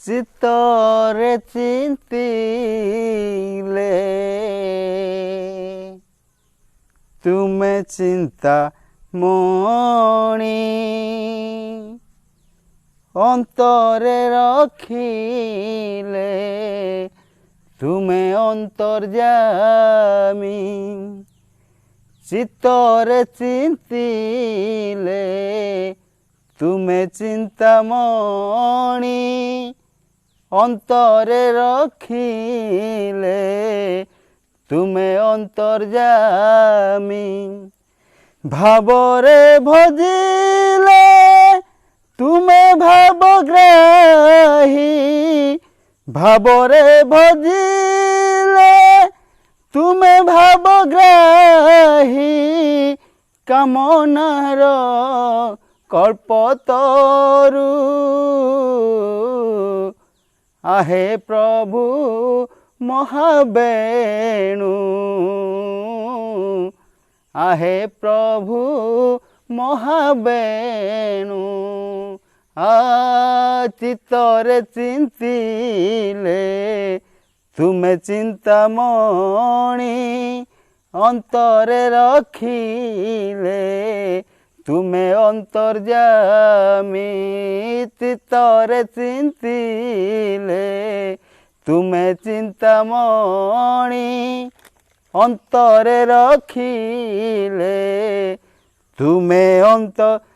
চিতরে চিন্তিলে তুমে চিন্তা মণি অন্তরে রখিলে তুমে অন্তর্যামী চিতরে চিন্তিলে তুমে চিন্তামণি অন্তরে রখিলে তুমে অন্তর্যামী ভাবরে ভজিলে তুমে ভাবগ্রাহী ভাবরে ভজিলে তুমে ভাবগ্রাহী কামনার কল্পতরু আহে প্রভু মহাবেণু আহে প্রভু মহাবেণু চিত্তরে চিন্তিলে তুমে চিন্তামণি অন্তরে রখিলে তুমে অন্তর্যামী চিত্তরে চিন্তিলে তুমে চিন্তামণি অন্তরে রখিলে তুমে অন্তর্যামী।